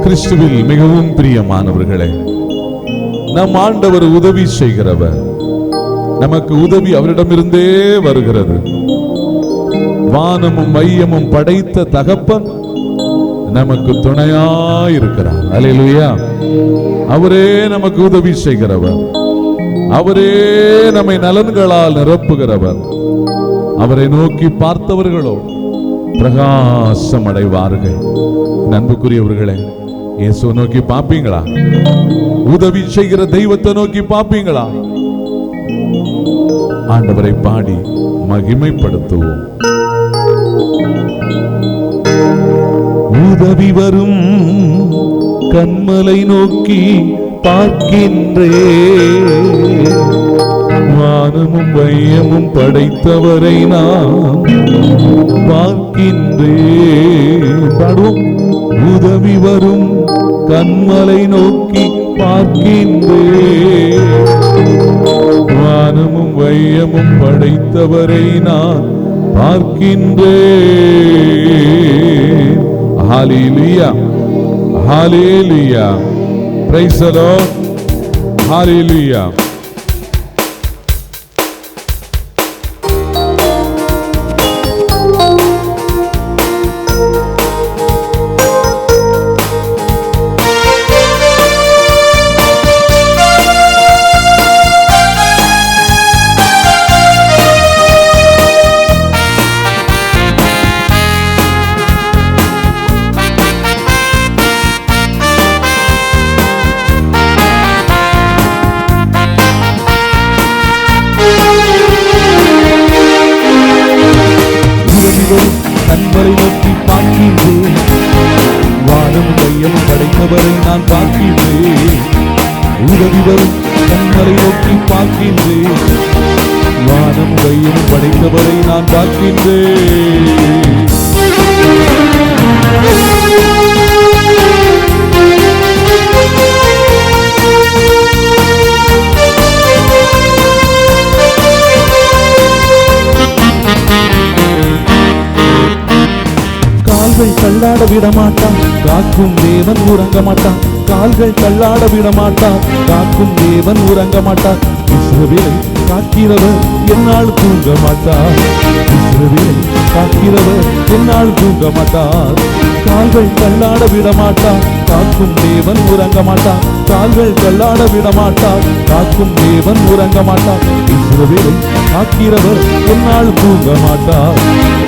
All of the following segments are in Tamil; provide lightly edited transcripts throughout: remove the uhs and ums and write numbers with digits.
கிறிஸ்துவில் மிகவும் பிரியமானவர்களே, நம் ஆண்டவர் உதவி செய்கிறவர். நமக்கு உதவி அவரிடமிருந்தே வருகிறது. வானமும் மையமும் படைத்த தகப்பன் நமக்கு துணையாயிருக்கிறார். அல்லேலூயா. அவரே நமக்கு உதவி செய்கிறவர். அவரே நம்மை நலன்களால் நிரப்புகிறவர். அவரை நோக்கி பார்த்தவர்களோ பிரகாசம் அடைவார்கள். அன்புக்குரியவர்களே, இயேசுவை நோக்கி பார்ப்பீங்களா? உதவி செய்கிற தெய்வத்தை நோக்கி பார்ப்பீங்களா? ஆண்டவரை பாடி மகிமைப்படுத்துவோம். உதவி வரும் கண்மலை நோக்கி பார்க்கின்றே, வானமும் வையமும் படைத்தவரை நான் பார்க்கின்றே. பாடுவோம். உதவி வரும் கண்மலை நோக்கி பார்க்கின்றே, வானமும் வையமும் படைத்தவரை நான் பார்க்கின்றே. ஹல்லேலூயா, ஹல்லேலூயா. Praise the Lord. ஹல்லேலூயா. கண்மலை நோக்கி பார்க்கின்றேன், வானம் மையம் படைத்தவரை நான் பார்க்கின்றேன். உதவி வரும் கண்மலை நோக்கி பார்க்கின்றேன், வானம் மையம் படைத்தவரை நான் பார்க்கின்றேன். கால்கள் தள்ளாட விடமாட்டான், காக்கும் தேவன் உறங்க மாட்டான். கால்கள் தள்ளாட விடமாட்டான், காக்கும் தேவன் உறங்க மாட்டான். இஸ்ரவேலை காக்கிறவர் என்னால் தூங்க மாட்டார். இஸ்ரவேலை காக்கிறவர் என்னால் தூங்க மாட்டார். கால்கள் தள்ளாட விடமாட்டான், காக்கும் தேவன் உறங்க மாட்டான். கால்கள் தள்ளாட விடமாட்டான், காக்கும் தேவன் உறங்க மாட்டான். இஸ்ரவேலை காக்கிறவர் என்னால் தூங்க மாட்டார்.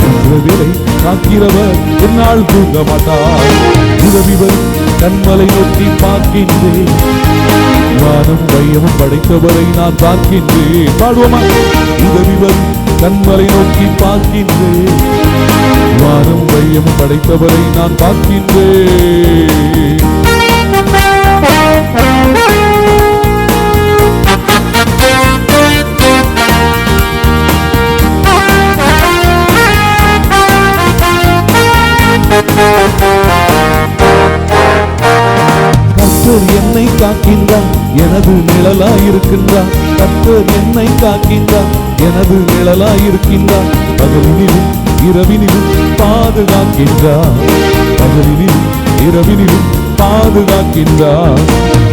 இஸ்ரவேலை காக்கிறவர் என்னால் தூங்க மாட்டார். உதவி வரும் கண்மலை நோக்கி பார்க்கின்றேன், வானம் வையமும் படைத்தவரை நான் பார்க்கின்றேன். பாடுவோமா? உதவி வரும் கண்மலை நோக்கி பார்க்கின்றேன், வானம் வையமும் படைத்தவரை நான் பார்க்கின்றேன். கர்த்தர் என்னை காக்கின்றார், எனது நிழலாயிருக்கின்றார். கர்த்தர் என்னை காக்கின்றார், எனது நிழலாயிருக்கின்றார். பகலினிலும் இரவினிலும் பாதுகாக்கின்றார். பகலினிலும் இரவினிலும் பாதுகாக்கின்றார்.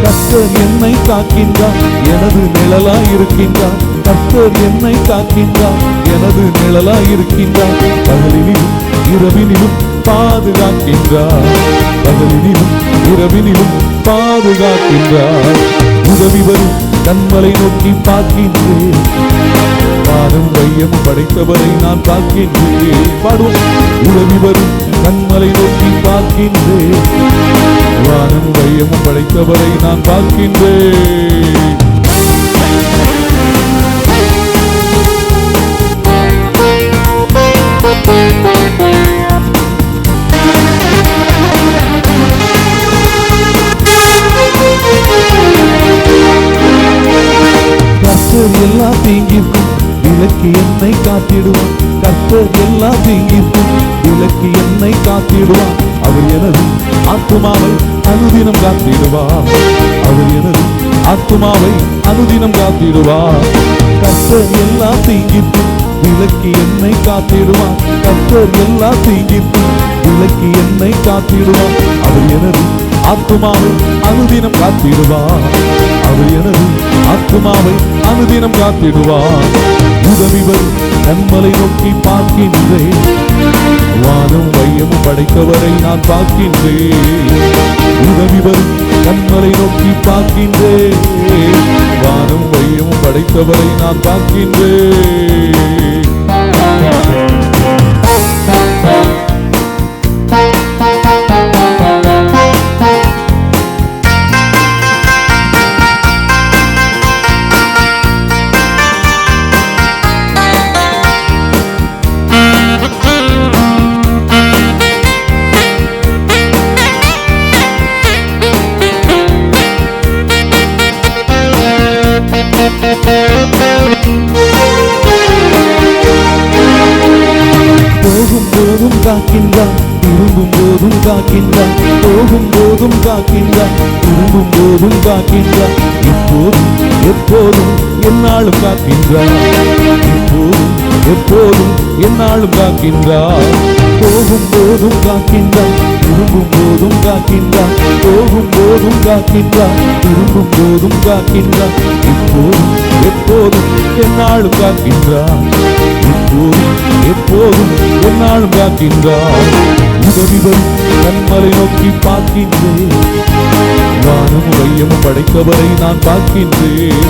கர்த்தர் என்னை காக்கின்றார், எனது நிழலாயிருக்கின்றார். கர்த்தர் என்னை காக்கின்றார், எனது நிழலாயிருக்கின்றார். பகலினிலும் இரவினிலும் பாதுகாக்கின்றார். பகலினிலும் இரவினிலும் பாதுகாக்கின்றார். உதவி வரும் கண்மலை நோக்கி பார்க்கின்றேன், வானம் வையம் படைத்தவரை நான் பார்க்கின்றேன். பாடுவோம். உதவி வரும் கண்மலை நோக்கி பார்க்கின்றேன், வானம் வையம் படைத்தவரை நான் பார்க்கின்றேன். கர்த்தர் எல்லா தீங்கிற்கும் விலக்கி என்னை காத்திடுவான். கர்த்தர் எல்லா தீங்கிற்கும் விலக்கி என்னை காத்திடுவான். அவர் எனது ஆத்துமாவை அனுதினம் காத்திடுவார். அவர் எனது ஆத்துமாவை அனுதினம் காத்திடுவார். கர்த்தர் எல்லா தீங்கிற்கும் விலக்கி என்னை காத்திடுவான். கர்த்தர் எல்லா தீங்கிற்கும் விலக்கி என்னை காத்திடுவான். அவர் எனது ஆத்துமாவை அனுதினம் காத்திடுவார். அவர் எனது ஆத்துமாவை அனுதினம் காத்திடுவார். உதவி வரும் கண்மலை நோக்கி பார்க்கின்றேன், வானம் வையமும் படைத்தவரை நான் பார்க்கின்றேன். உதவி வரும் கண்மலை நோக்கி பார்க்கின்றேன், வானம் வையமும் படைத்தவரை நான் பார்க்கின்றேன். போகும் போதும் காக்கின்றான், திரும்பும் போதும் காக்கின்றான். போகும் போதும் காக்கின்றான், திரும்பும் போதும் காக்கின்றான். இப்போதும் எப்போதும் என்னாலும் காக்கின்றான். இப்போதும் எப்போதும் என்னாலும் காக்கின்றான். போகும் போதும் காக்கின்றான், திரும்பும் போதும் காக்கின்றான். போகும் போதும் காக்கின்றான், திரும்பும் போதும் காக்கின்றான். இப்போதும் எப்போதும் என்னாலும் காக்கின்றான். இப்போதும் எப்போதும் என்னாலும் காக்கின்றான். உதவி வரும் கண்மலை நோக்கி பார்க்கின்றேன், வானம் வையமும் படைத்தவரை நான் பார்க்கின்றேன்.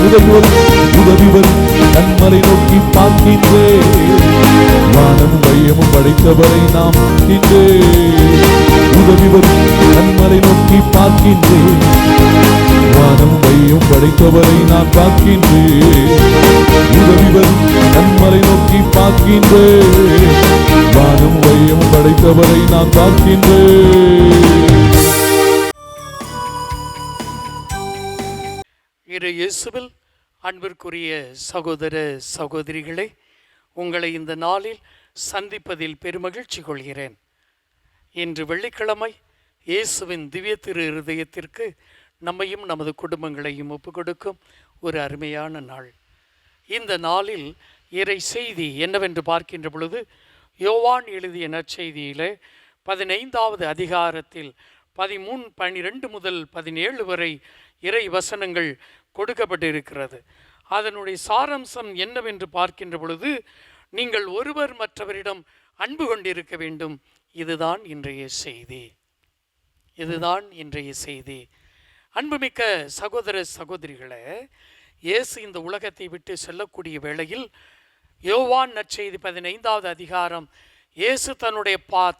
உதவி வரும் கண்மலை நோக்கி பார்க்கின்றேன், வானம் வையமும் படைத்தவரை நாம் பார்க்கின்றேன். உதவி வரும் கண்மலை நோக்கி பார்க்கின்றேன், வானம் வையம் படைத்தவரை நான் பார்க்கின்றேன். உதவி வரும் கண்மலை நோக்கி பார்க்கின்றேன், வானம் வையம் படைத்தவரை நான் பார்க்கின்றேன். இயேசுவில் அன்பிற்குரிய சகோதர சகோதரிகளே, உங்களை இந்த நாளில் சந்திப்பதில் பெருமகிழ்ச்சி கொள்கிறேன். இன்று வெள்ளிக்கிழமை இயேசுவின் திவ்ய திரு இருதயத்திற்கு நம்மையும் நமது குடும்பங்களையும் ஒப்புக்கொடுக்கும் ஒரு அருமையான நாள். இந்த நாளில் இறை செய்தி என்னவென்று பார்க்கின்ற பொழுது, யோவான் எழுதிய நற்செய்தியிலே 15வது அதிகாரத்தில் 12 முதல் 17 வரை இறை வசனங்கள் கொடுக்கப்பட்டிருக்கிறது. அதனுடைய சாராம்சம் என்னவென்று பார்க்கின்ற பொழுது, நீங்கள் ஒருவர் மற்றவரிடம் அன்பு கொண்டிருக்க வேண்டும். இதுதான் இன்றைய செய்தி. இதுதான் இன்றைய செய்தி. அன்புமிக்க சகோதர சகோதரிகளே, இயேசு இந்த உலகத்தை விட்டு செல்லக்கூடிய வேளையில் யோவான் நற்செய்தி 15வது அதிகாரம், இயேசு தன்னுடைய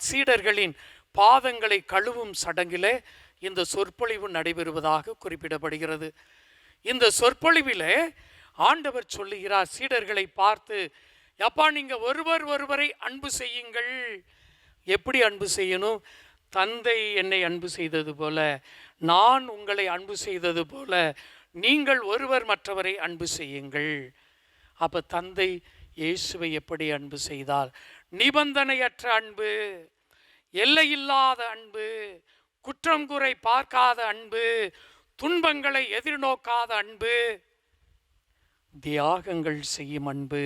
சீடர்களின் பாதங்களை கழுவும் சடங்கிலே இந்த சொற்பொழிவு நடைபெறுவதாக குறிப்பிடப்படுகிறது. இந்த சொற்பொழிவிலே ஆண்டவர் சொல்லுகிறார் சீடர்களை பார்த்து, அப்பா நீங்கள் ஒருவரை அன்பு செய்யுங்கள். எப்படி அன்பு செய்யணும்? தந்தை என்னை அன்பு செய்தது போல, நான் உங்களை அன்பு செய்தது போல நீங்கள் ஒருவர் மற்றவரை அன்பு செய்யுங்கள். அப்போ தந்தை இயேசுவை எப்படி அன்பு செய்தால்? நிபந்தனையற்ற அன்பு, எல்லையில்லாத அன்பு, குற்றம் குறை பார்க்காத அன்பு, துன்பங்களை எதிர்நோக்காத அன்பு, தியாகங்கள் செய்யும் அன்பு,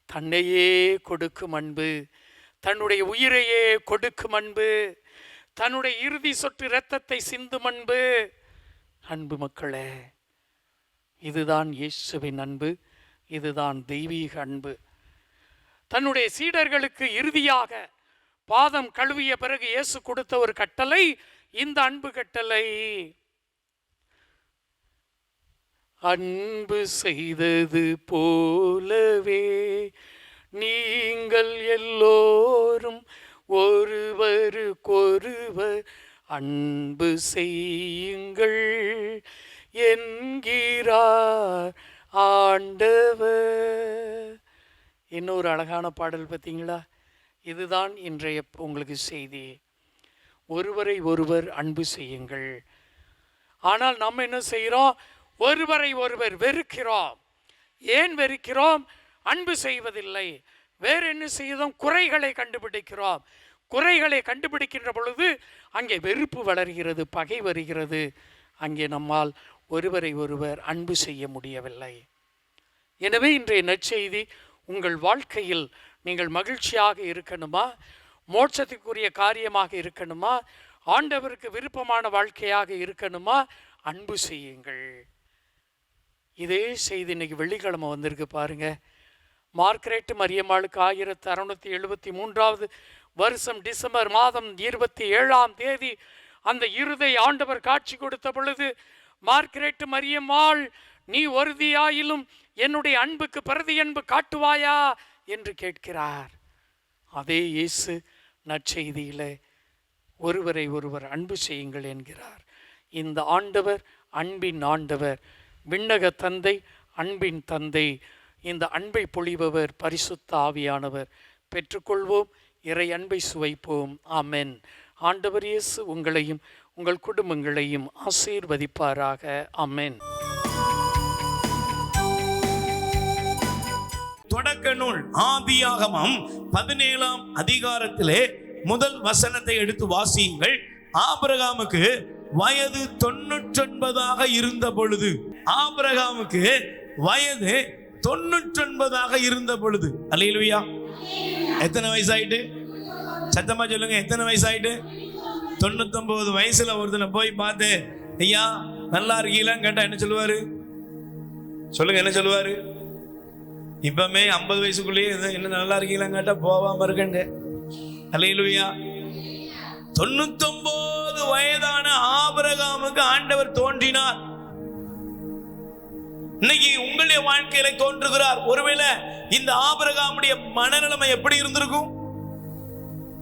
தன்னையே கொடுக்கும் அன்பு, தன்னுடைய உயிரையே கொடுக்கும் அன்பு, தன்னுடைய இறுதி சொட்டு இரத்தத்தை சிந்தும் அன்பு. அன்பு மக்களே, இதுதான் இயேசுவின் அன்பு, இதுதான் தெய்வீக அன்பு. தன்னுடைய சீடர்களுக்கு இறுதியாக பாதம் கழுவிய பிறகு இயேசு கொடுத்த ஒரு கட்டளை இந்த அன்பு கட்டளை. அன்பு செய்தது போலவே நீங்கள் எல்லோரும் ஒருவருக்கொருவர் அன்பு செய்யுங்கள் என்கிறார் ஆண்டவர். இன்னொரு அழகான பாடல் பார்த்தீங்களா? இதுதான் இன்றைய உங்களுக்கு செய்தி. ஒருவரை ஒருவர் அன்பு செய்யுங்கள். ஆனால் நம்ம என்ன செய்கிறோம்? ஒருவரை ஒருவர் வெறுக்கிறோம். ஏன் வெறுக்கிறோம்? அன்பு செய்வதில்லை. வேறு என்ன செய்தோம்? குறைகளை கண்டுபிடிக்கிறோம். குறைகளை கண்டுபிடிக்கின்ற பொழுது அங்கே வெறுப்பு வளர்கிறது, பகை வருகிறது. அங்கே நம்மால் ஒருவரை ஒருவர் அன்பு செய்ய முடியவில்லை. எனவே இன்றைய நற்செய்தி, உங்கள் வாழ்க்கையில் நீங்கள் மகிழ்ச்சியாக இருக்கணுமா, மோட்சத்துக்குரிய காரியமாக இருக்கணுமா, ஆண்டவருக்கு விருப்பமான வாழ்க்கையாக இருக்கணுமா? அன்பு செய்யுங்கள். இதே செய்தி இன்னைக்கு வெள்ளிக்கிழமை வந்திருக்கு பாருங்க. மார்க்ரெட் மரியம்மாளுக்கு 1673 வருஷம் டிசம்பர் மாதம் 27ஆம் தேதி அந்த இருதை ஆண்டவர் காட்சி கொடுத்த பொழுது, மார்க்ரெட் மரியம்மாள், நீ ஒருதியாயிலும் என்னுடைய அன்புக்கு பிரதி அன்பு காட்டுவாயா என்று கேட்கிறார். அதே இயேசு நற்செய்தியில ஒருவரை ஒருவர் அன்பு செய்யுங்கள் என்கிறார். இந்த ஆண்டவர் அன்பின் ஆண்டவர், விண்ணக தந்தை, அன்பின் தந்தை. இந்த அன்பை பொழிபவர் பரிசுத்த ஆவியானவர். பெற்றுக்கொள்வோம், இறை அன்பை சுவைப்போம். ஆமென். ஆண்டவர் இயேசு உங்களையும் உங்கள் குடும்பங்களையும் ஆசீர்வதிப்பாராக. ஆமென். தொடக்க நூல் ஆதியாகமம் 17ஆம் அதிகாரத்திலே முதல் வசனத்தை எடுத்து வாசியுங்கள். ஆபிரகாமுக்கு வயது 99 இருந்த பொழுது, ஆபிரகாமுக்கு வயது 99 இருந்த பொழுது, அல்லேலூயா. எத்தனை வயசாயிட்டு? சத்தமா சொல்லுங்க, எத்தனை வயசாயிட்டு? 99 வயசுல ஒருத்தனை போய் பார்த்து, ஐயா நல்லா இருக்கீங்களான்னு கேட்டா என்ன சொல்லுவாரு? சொல்லுங்க, என்ன சொல்லுவாரு? இப்பமே 50 வயசுக்குள்ளேயே என்ன நல்லா இருக்கீங்களான்னு கேட்டா போவாம இருக்கங்க. அல்லேலூயா. 99 வயதான ஆபிரகாமுக்கு ஆண்டவர் தோன்றினார். இன்னைக்கு உங்களுடைய வாழ்க்கையில தோன்றுகிறார். ஒருவேளை இந்த ஆபிரகாமுடைய மனநிலைமை எப்படி இருந்திருக்கும்?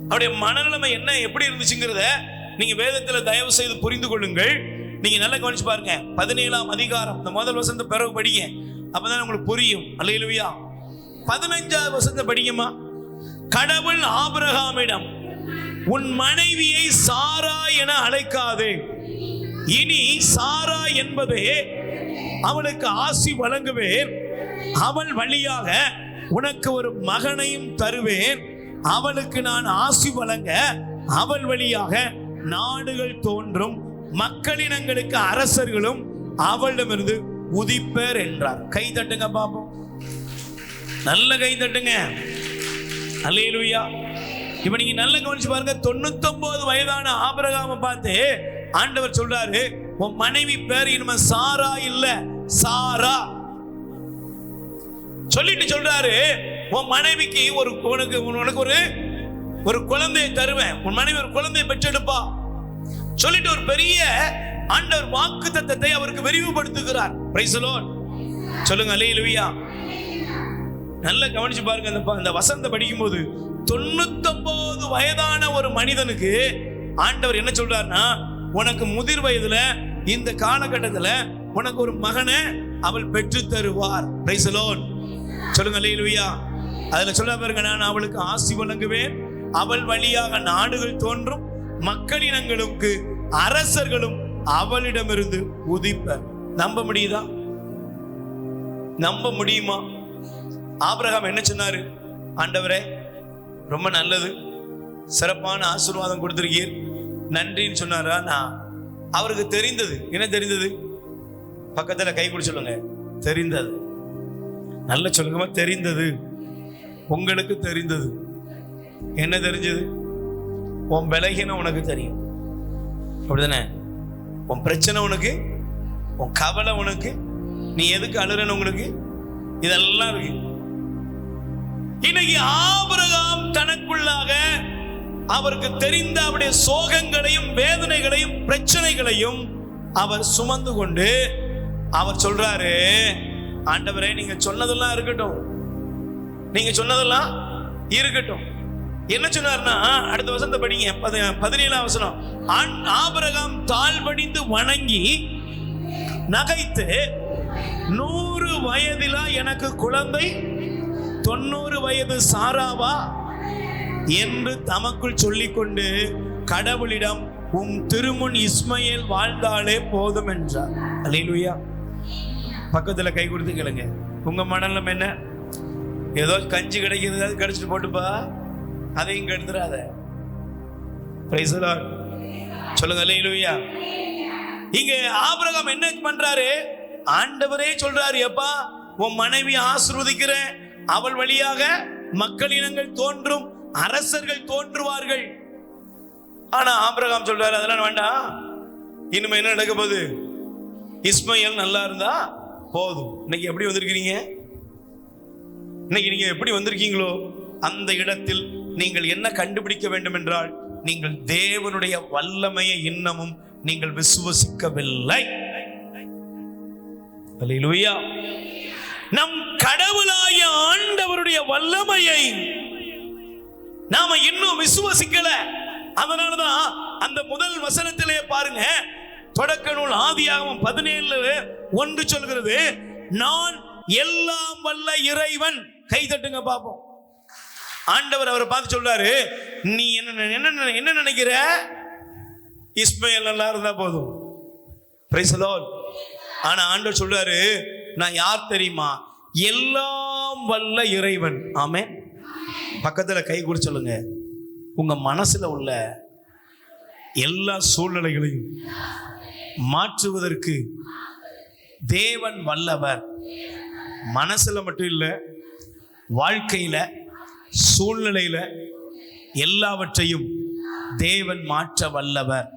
அவருடைய மனநிலைமை என்ன, எப்படி இருந்துச்சுங்கிறத நீங்க வேதத்துல தயவு செய்து புரிந்து கொள்ளுங்கள். நீங்க நல்லா கவனிச்சு பாருங்க. 17ஆம் அதிகாரம் இந்த முதல் வசனத்தை பிறகு படிங்க, அப்பதான் உங்களுக்கு புரியும். அல்லேலூயா. 15வது வசனத்தை படிங்கம்மா. கடவுள் ஆபிரகாமிடம், உன் மனைவியை சாரா என அழைக்காதே, இனி சாரா என்பதே அவளுக்கு ஆசி வழங்குவேன், அவள் வழியாக உனக்கு ஒரு மகனையும் தருவேன், அவளுக்கு நான் ஆசி வழங்க அவள் வழியாக நாடுகள் தோன்றும், மக்களினங்களுக்கு அரசர்களும் அவளிடமிருந்து உதிப்பர் என்றார். கை தட்டுங்க பாப்போம், நல்ல கை தட்டுங்க. அல்லேலூயா. இப்ப நீங்க நல்ல கவனிச்சு பாருங்க. 99 வயதான ஆபிரகாமை பார்த்து ஆண்டவர் சொல்றாரு, உன் மனைவி பேர் இனிமே சாரா இல்ல, சாரா. சொல்லிட்டு சொல்றாரு, உன் மனைவிக்கு உனக்கு ஒரு குழந்தையை தருவேன், உன் மனைவி ஒரு குழந்தையை பெற்றெடுப்பா சொல்லிட்டு ஒரு பெரிய ஆண்டவர் வாக்குத்தத்தத்தை அவருக்கு விரிவுபடுத்துகிறார். Praise the Lord. சொல்லுங்க அல்லேலூயா. நல்ல கவனிச்சு பாருங்க. அந்த வசனத்தை படிக்கும் போது 99 வயதான ஒரு மனிதனுக்கு ஆண்டவர் என்ன சொல்றாருன்னா, உனக்கு முதிர் வயதுல இந்த காலகட்டத்துல உனக்கு ஒரு மகனை அவள் பெற்று தருவார். Praise the Lord. சொல்லுங்க அல்லேலூயா. அதுல சொல்ல பாருங்க, நான் அவளுக்கு ஆசி வழங்குவேன், அவள் வழியாக நாடுகள் தோன்றும், மக்களினங்களுக்கு அரசர்களும் அவளிடமிருந்து உதிப்பர். நம்ப முடியுதா? நம்ப முடியுமா? ஆபிரகாம் என்ன சொன்னாரு? ஆண்டவரே ரொம்ப நல்லது, சிறப்பான ஆசீர்வாதம் கொடுத்திருக்கீர், நன்றின்னு சொன்னாரா? நான் அவருக்கு தெரிந்தது என்ன தெரிந்தது? பக்கத்துல கை குடி சொல்லுங்க, தெரிந்தது. நல்ல சொல்லுங்கம்மா, தெரிந்தது. உங்களுக்கு தெரிந்தது. என்ன தெரிஞ்சது? உன் பலகீனம் உனக்கு தெரியும், அப்படிதானே? உன் பிரச்சனை உனக்கு, உன் கவலை உனக்கு, நீ எதுக்கு அழுறன்னு உங்களுக்கு இதெல்லாம் இருக்கு. இன்னைக்கு ஆபிரகாம் தனக்குள்ளாக அவருக்கு தெரிந்த அவருடைய சோகங்களையும் வேதனைகளையும் பிரச்சனைகளையும் அவர் சுமந்து கொண்டு அவர் சொல்றாரு, ஆண்டவரே நீங்க சொன்னதெல்லாம் இருக்கட்டும், நீங்க சொன்னதெல்லாம் இருக்கட்டும். என்ன சொன்னார்னா, அடுத்த வசனத்தை படிங்க, 17ஆம் வசனம். ஆபிரகாம் தாழ்படிந்து வணங்கி நகைத்து, 100 வயதிலா எனக்கு குழந்தை, 90 வயது சாராவா என்று தமக்குள் சொல்லிக்கொண்டு கடவுளிடம், உம் திருமுன் இஸ்மயேல் வாழ்ந்தாலே போதும் என்றார். அல்லேலூயா. பக்கத்துல கை கொடுத்து கேளுங்க, உங்க மனநலம் என்ன? ஏதோ கஞ்சி கிடைக்கிறது கிடைச்சிட்டு போட்டுப்பா, அதையும் கெடுத்துறாத. Praise the Lord. சொல்லுங்க அல்லேலூயா. இங்க ஆபிரகாம் என்ன பண்றாரு? ஆண்டவரே சொல்றாரு, எப்பா உன் மனைவி ஆசீர்வதிக்கிறேன், அவள் வழியாக மக்களினங்கள் தோன்றும், அரசர்கள் தோன்றுவார்கள். ஆனா ஆபிரகாம் சொல்றாரு அதெல்லாம் வேண்டாம், இனிமே என்ன நடக்க போகுது, இஸ்மாயில் நல்லா இருந்தா போதும். இன்னைக்கு எப்படி வந்திருக்கிறீங்க? இன்னைக்கு நீங்க எப்படி வந்திருக்கீங்களோ அந்த இடத்தில் நீங்கள் என்ன கண்டுபிடிக்க வேண்டும் என்றால், நீங்கள் தேவனுடைய வல்லமையை இன்னமும் நீங்கள் விசுவசிக்கவில்லை. அல்லேலூயா. நம் கடவுளாகிய ஆண்டவருடைய வல்லமையை நாம இன்னும் விசுவசிக்கல. அதனாலதான் அந்த முதல் வசனத்திலே பாருங்க, தொடக்க நூல் ஆதியாகமம் 17:1 சொல்கிறது, நான் எல்லாம் வல்ல இறைவன். கை தட்டுங்க பாப்போம். ஆண்டவர் அவரை பார்த்து சொல்றாரு, நீ என்ன நினைக்கிற, இஸ்மாயில் நல்லா இருந்தா போதும். Praise the Lord. ஆனா ஆண்டவர் சொல்றாரு, நான் யார் தெரியுமா, எல்லாம் வல்ல இறைவன். ஆமென். பக்கத்துல கை கூட சொல்லுங்க, உங்க மனசுல உள்ள எல்லா சூழ்நிலைகளையும் மாற்றுவதற்கு தேவன் வல்லவர். மனசுல மட்டும் இல்ல, வாழ்க்கையில சூழ்நிலையில எல்லாவற்றையும் தேவன் மாற்ற வல்லவர்.